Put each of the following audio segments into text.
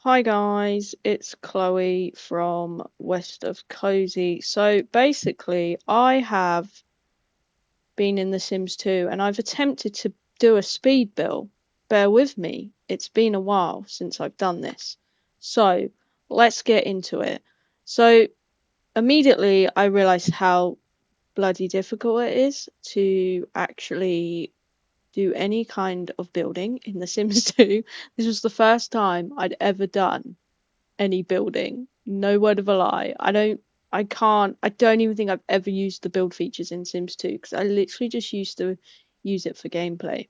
Hi guys, it's Chloe from WestofCosy. So basically, I have been in The Sims 2 and I've attempted to do a speed build. Bear with me, it's been a while since I've done this. So let's get into it. So immediately I realized how bloody difficult it is to actually do any kind of building in The Sims 2. This was the first time I'd ever done any building. No word of a lie. I don't even think I've ever used the build features in Sims 2 because I literally just used to use it for gameplay.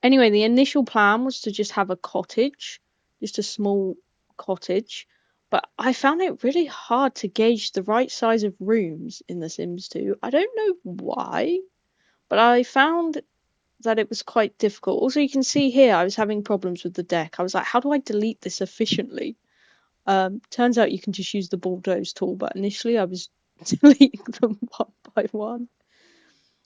Anyway, the initial plan was to just have a cottage, just a small cottage, but I found it really hard to gauge the right size of rooms in The Sims 2. I don't know why, but I found that it was quite difficult. Also, you can see here I was having problems with the deck. I was like, how do I delete this efficiently? Turns out you can just use the bulldoze tool, but initially I was deleting them one by one.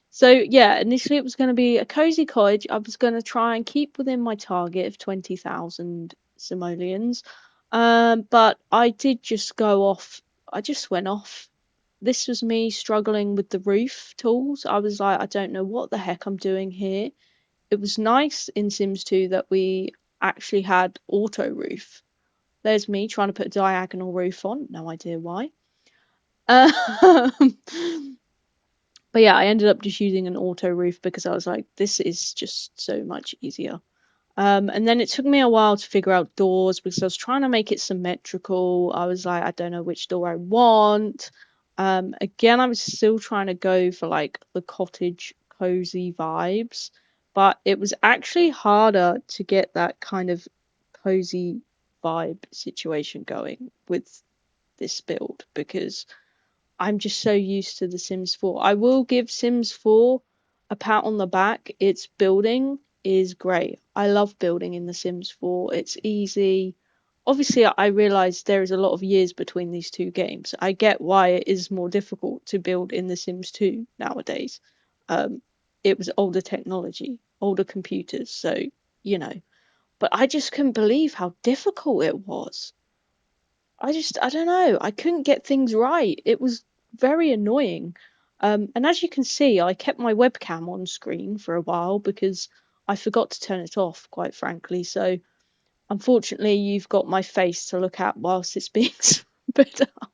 So yeah, initially it was going to be a cozy cottage. I was going to try and keep within my target of 20,000 simoleons. But I did just go off. I just went off. This was me struggling with the roof tools. I was like, I don't know what the heck I'm doing here. It was nice in Sims 2 that we actually had auto roof. There's me trying to put a diagonal roof on. No idea why. Um, but yeah, I ended up just using an auto roof because I was like, this is just so much easier. And then it took me a while to figure out doors because I was trying to make it symmetrical. I was like, I don't know which door I want. Again, I was still trying to go for like the cottage cozy vibes, but it was actually harder to get that kind of cozy vibe situation going with this build because I'm just so used to The Sims 4. I will give Sims 4 a pat on the back. Its building is great. I love building in The Sims 4. It's easy. Obviously, I realize there is a lot of years between these two games. I get why it is more difficult to build in The Sims 2 nowadays. Um, it was older technology, older computers, so you know. But I just couldn't believe how difficult it was. I don't know. I couldn't get things right. It was very annoying. And as you can see, I kept my webcam on screen for a while because I forgot to turn it off, quite frankly. So unfortunately, you've got my face to look at whilst it's being sped up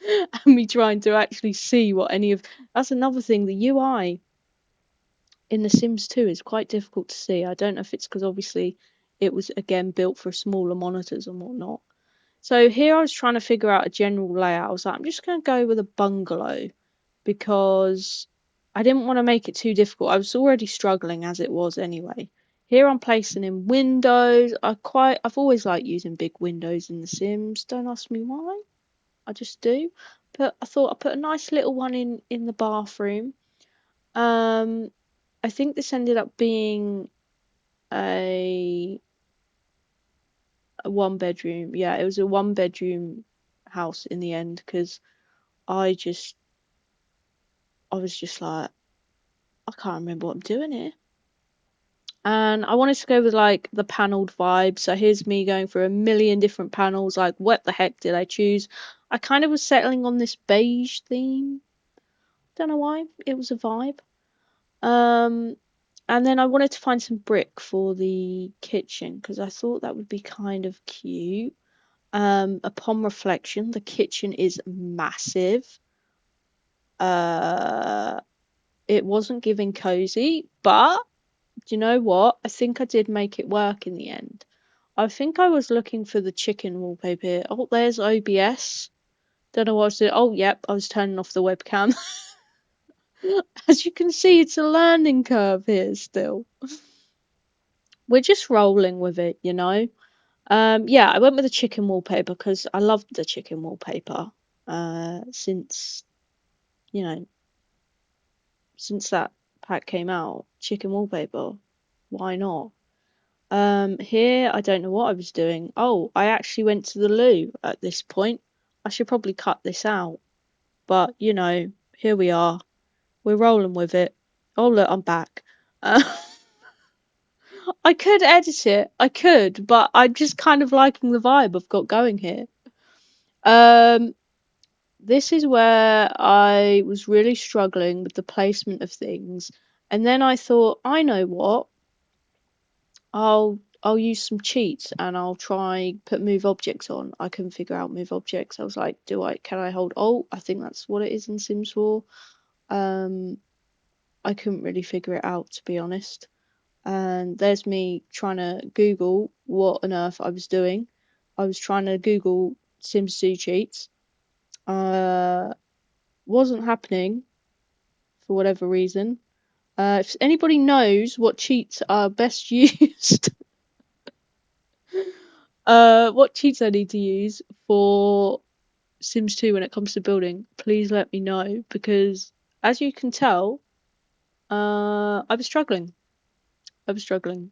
and me trying to actually see what any of. That's another thing. The UI in The Sims 2 is quite difficult to see. I don't know if it's because obviously it was again built for smaller monitors and whatnot. So here I was trying to figure out a general layout. I was like, I'm just going to go with a bungalow because I didn't want to make it too difficult. I was already struggling as it was anyway. Here I'm placing in windows. I've always liked using big windows in The Sims. Don't ask me why. I just do. But I thought I'd put a nice little one in the bathroom. Um, I think this ended up being a a one bedroom. Yeah, it was a one bedroom house in the end because I just I was just like I can't remember what I'm doing here. And I wanted to go with like the paneled vibe. So here's me going through a million different panels. Like, what the heck did I choose? I kind of was settling on this beige theme. Don't know why. It was a vibe. Um, and then I wanted to find some brick for the kitchen because I thought that would be kind of cute. Upon reflection, the kitchen is massive. Uh, it wasn't giving cozy, but do you know what? I think I did make it work in the end. I think I was looking for the chicken wallpaper here. Oh, there's OBS. Don't know what I was doing. Oh, yep, I was turning off the webcam. As you can see, it's a learning curve here still. We're just rolling with it, you know? Yeah, I went with the chicken wallpaper because I loved the chicken wallpaper. Since, you know, since that pack came out, chicken wallpaper. Why not? Here, I don't know what I was doing. Oh, I actually went to the loo at this point. I should probably cut this out. But, you know, here we are. We're rolling with it. Oh, look, I'm back. Uh, I could edit it. I could, but I'm just kind of liking the vibe I've got going here. Um, this is where I was really struggling with the placement of things, and then I thought, I know what, I'll use some cheats and I'll try put move objects on. I couldn't figure out move objects. I was like, can I hold Alt? I think that's what it is in Sims 4. Um, I couldn't really figure it out, to be honest. And there's me trying to Google what on earth I was doing. I was trying to Google Sims 2 cheats. Wasn't happening for whatever reason. If anybody knows what cheats are best used, what cheats I need to use for Sims 2 when it comes to building, please let me know, because as you can tell, I was struggling. I was struggling.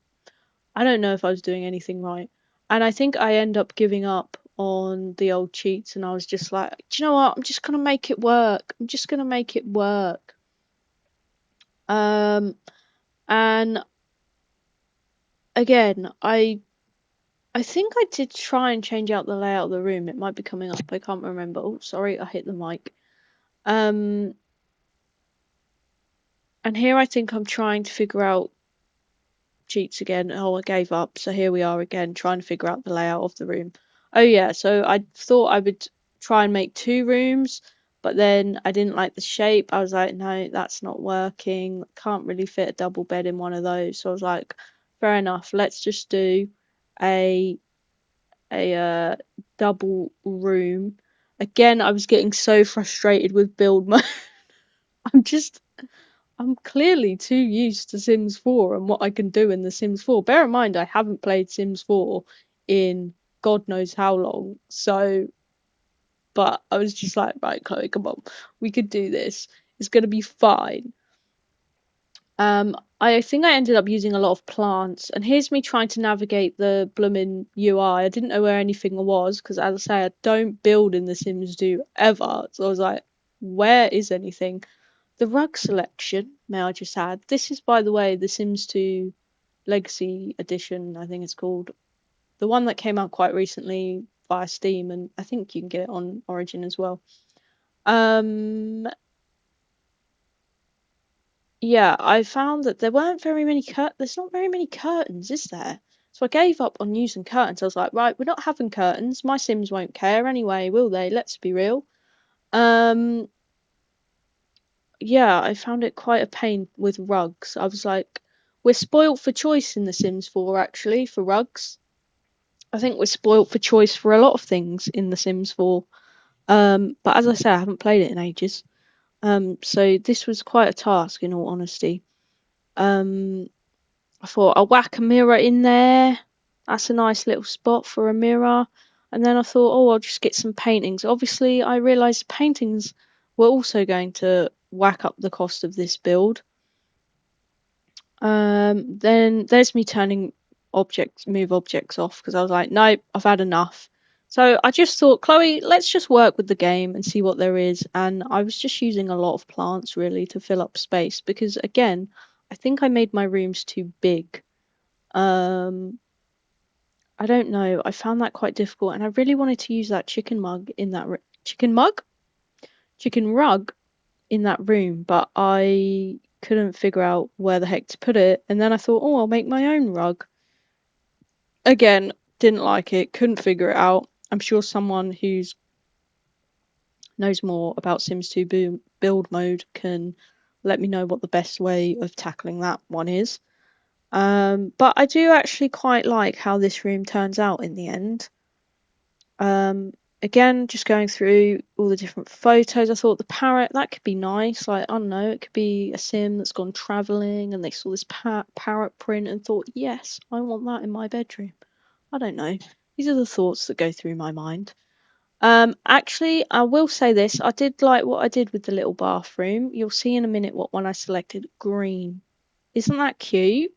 I don't know if I was doing anything right. And I think I end up giving up on the old cheats, and I was just like, do you know what? I'm just gonna make it work. I'm just gonna make it work. And again, I think I did try and change out the layout of the room. It might be coming up. I can't remember. Oh, sorry, I hit the mic. Um, and here I think I'm trying to figure out cheats again. Oh, I gave up. So here we are again, trying to figure out the layout of the room. Oh yeah, so I thought I would try and make 2 rooms, but then I didn't like the shape. I was like, no, that's not working. Can't really fit a double bed in one of those. So I was like, fair enough. Let's just do a a double room. Again, I was getting so frustrated with build mode. I'm just I'm clearly too used to Sims 4 and what I can do in The Sims 4. Bear in mind, I haven't played Sims 4 in God knows how long. So, but I was just like, right, Chloe, come on, we could do this. It's gonna be fine. I think I ended up using a lot of plants, and here's me trying to navigate the blooming UI. I didn't know where anything was because, as I say, I don't build in The Sims do ever. So I was like, where is anything? The rug selection, may I just add, this is, by the way, The Sims 2 Legacy Edition, I think it's called. The one that came out quite recently via Steam, and I think you can get it on Origin as well. Um, yeah, I found that there weren't very many there's not very many curtains, is there? So I gave up on using curtains. I was like, right, we're not having curtains. My Sims won't care anyway, will they? Let's be real. Um, yeah, I found it quite a pain with rugs. I was like, we're spoilt for choice in The Sims 4, actually, for rugs. I think we're spoilt for choice for a lot of things in The Sims 4. But as I say, I haven't played it in ages. So this was quite a task, in all honesty. Um, I thought I'll whack a mirror in there. That's a nice little spot for a mirror. And then I thought, oh, I'll just get some paintings. Obviously, I realised paintings were also going to whack up the cost of this build. Then there's me turning move objects off because I was like, nope, I've had enough. So I just thought, Chloe, let's just work with the game and see what there is. And I was just using a lot of plants really to fill up space because, again, I think I made my rooms too big. Um, I don't know. I found that quite difficult, and I really wanted to use that chicken mug in that chicken mug, chicken rug in that room, but I couldn't figure out where the heck to put it. And then I thought, oh, I'll make my own rug. Again, didn't like it, couldn't figure it out. I'm sure someone who's knows more about Sims 2 build mode can let me know what the best way of tackling that one is. But I do actually quite like how this room turns out in the end. Um, Again, just going through all the different photos, I thought the parrot, that could be nice. Like, I don't know, it could be a sim that's gone travelling and they saw this parrot print and thought, yes, I want that in my bedroom. I don't know. These are the thoughts that go through my mind. Actually, I will say this. I did like what I did with the little bathroom. You'll see in a minute what one I selected. Green. Isn't that cute?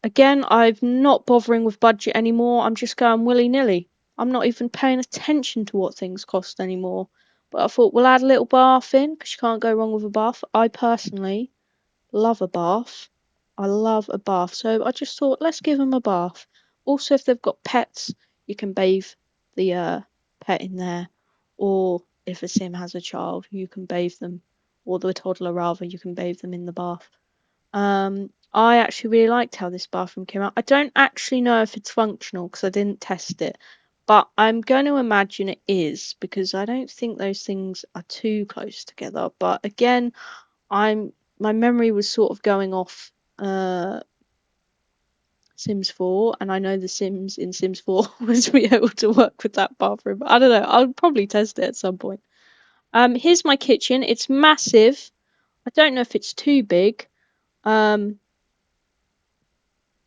Again, I'm not bothering with budget anymore. I'm just going willy-nilly. I'm not even paying attention to what things cost anymore. But I thought we'll add a little bath in because you can't go wrong with a bath. I personally love a bath. I love a bath. So I just thought, let's give them a bath. Also, if they've got pets, you can bathe the pet in there. Or if a sim has a child, you can bathe them, or the toddler rather, you can bathe them in the bath. I actually really liked how this bathroom came out. I don't actually know if it's functional because I didn't test it, but I'm going to imagine it is because I don't think those things are too close together. But again, my memory was sort of going off uh Sims 4, and I know the Sims in Sims 4 was be able to work with that bathroom. I don't know. I'll probably test it at some point. Here's my kitchen. It's massive. I don't know if it's too big. Um,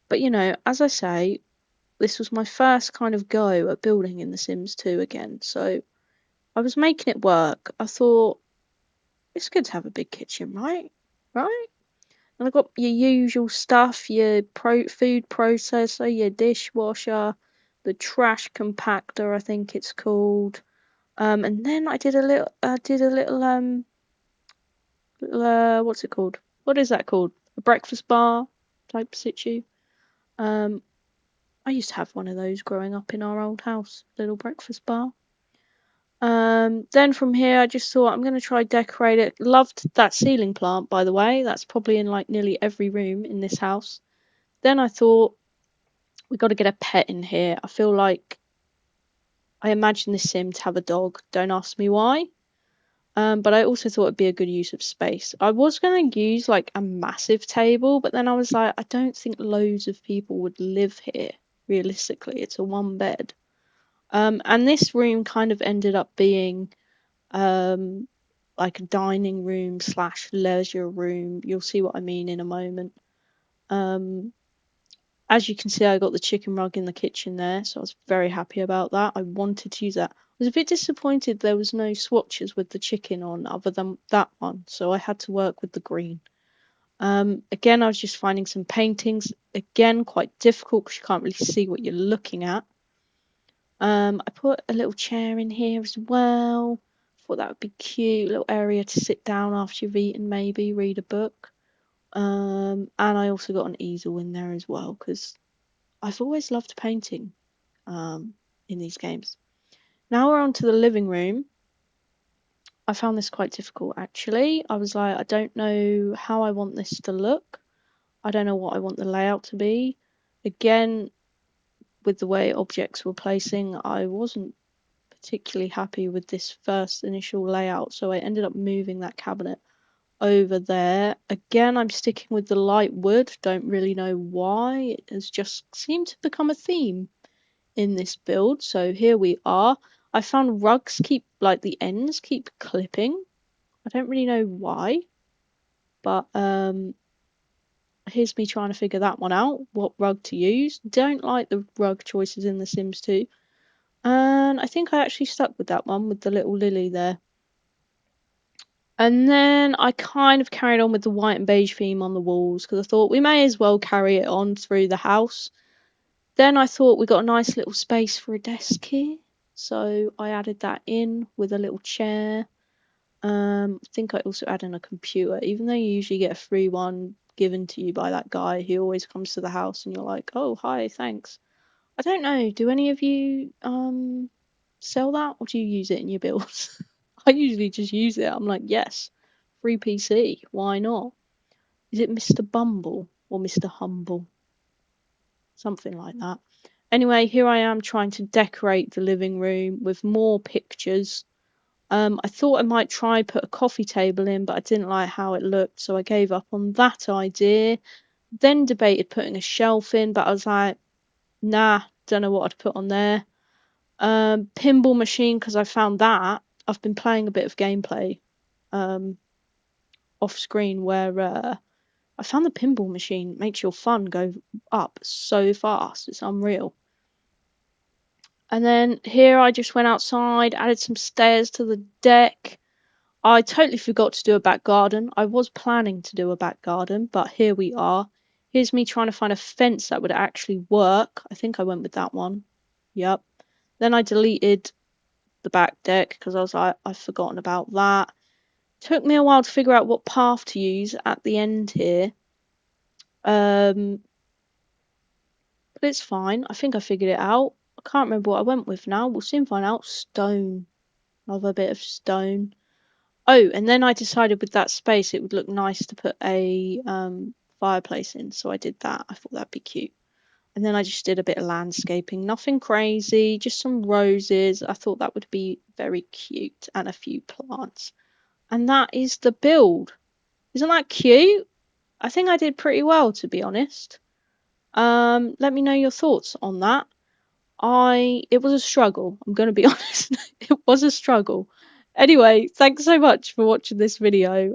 but as I say, this was my first kind of go at building in The Sims 2 again, so I was making it work. I thought it's good to have a big kitchen, right? Right? And I've got your usual stuff, your food processor, your dishwasher, the trash compactor, I think it's called. And then what's it called? What is that called? A breakfast bar type situ. Um, I used to have one of those growing up in our old house, little breakfast bar. Then from here, I just thought I'm going to try decorate it. Loved that ceiling plant, by the way. That's probably in like nearly every room in this house. Then I thought we got to get a pet in here. I feel like I imagine this sim to have a dog. Don't ask me why. But I also thought it'd be a good use of space. I was going to use like a massive table, but then I was like, I don't think loads of people would live here. Realistically, it's a one bed. And this room kind of ended up being um like a dining room slash leisure room. You'll see what I mean in a moment. Um, as you can see, I got the chicken rug in the kitchen there, so I was very happy about that. I wanted to use that. I was a bit disappointed there was no swatches with the chicken on other than that one, so I had to work with the green. Again, I was just finding some paintings. Again, quite difficult because you can't really see what you're looking at. I put a little chair in here as well. Thought that would be cute, little area to sit down after you've eaten, maybe read a book. And I also got an easel in there as well because I've always loved painting in these games. Now we're on to the living room. I found this quite difficult actually. I was like, I don't know how I want this to look. I don't know what I want the layout to be. Again, with the way objects were placing, I wasn't particularly happy with this first initial layout, so I ended up moving that cabinet over there. Again, I'm sticking with the light wood. Don't really know why. It has just seemed to become a theme in this build. So here we are. I found rugs keep, like the ends keep clipping. I don't really know why, but here's me trying to figure that one out, what rug to use. Don't like the rug choices in The Sims 2. And I think I actually stuck with that one with the little lily there. And then I kind of carried on with the white and beige theme on the walls because I thought we may as well carry it on through the house. Then I thought we got a nice little space for a desk here. So I added that in with a little chair. I think I also added in a computer, even though you usually get a free one given to you by that guy who always comes to the house and you're like, oh, hi, thanks. I don't know, do any of you sell that or do you use it in your builds? I usually just use it. I'm like, yes, free PC, why not? Is it Mr. Bumble or Mr. Humble? Something like that. Anyway, here I am trying to decorate the living room with more pictures. I thought I might try put a coffee table in, but I didn't like how it looked, so I gave up on that idea. Then debated putting a shelf in, but I was like, nah, don't know what I'd put on there. Pinball machine, because I found that I've been playing a bit of gameplay um, off screen where I found the pinball machine makes your fun go up so fast. It's unreal. And then here I just went outside, added some stairs to the deck. I totally forgot to do a back garden. I was planning to do a back garden, but here we are. Here's me trying to find a fence that would actually work. I think I went with that one. Yep. Then I deleted the back deck because I was like, I've forgotten about that. Took me a while to figure out what path to use at the end here. Um, but it's fine. I think I figured it out. I can't remember what I went with now. We'll soon find out. Stone. Another bit of stone. Oh, and then I decided with that space it would look nice to put a fireplace in, so I did that. I thought that'd be cute. And then I just did a bit of landscaping, nothing crazy, just some roses. I thought that would be very cute, and a few plants. And that is the build. Isn't that cute? I think I did pretty well, to be honest. Let me know your thoughts on that. It was a struggle. I'm going to be honest. It was a struggle. Anyway, thanks so much for watching this video.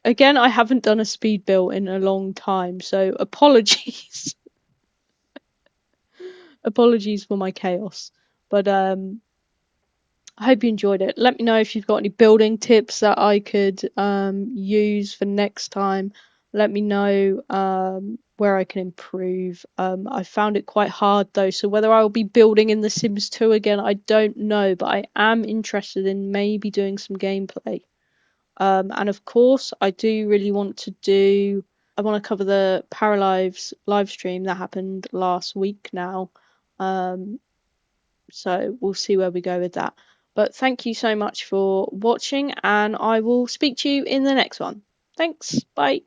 Again, I haven't done a speed build in a long time, so apologies. Apologies for my chaos. But I hope you enjoyed it. Let me know if you've got any building tips that I could use for next time. Let me know where I can improve. I found it quite hard though, so whether I will be building in The Sims 2 again, I don't know, but I am interested in maybe doing some gameplay. And of course, I do really want to do. I want to cover the Paralives live stream that happened last week now. Um, so we'll see where we go with that. But thank you so much for watching, and I will speak to you in the next one. Thanks. Bye.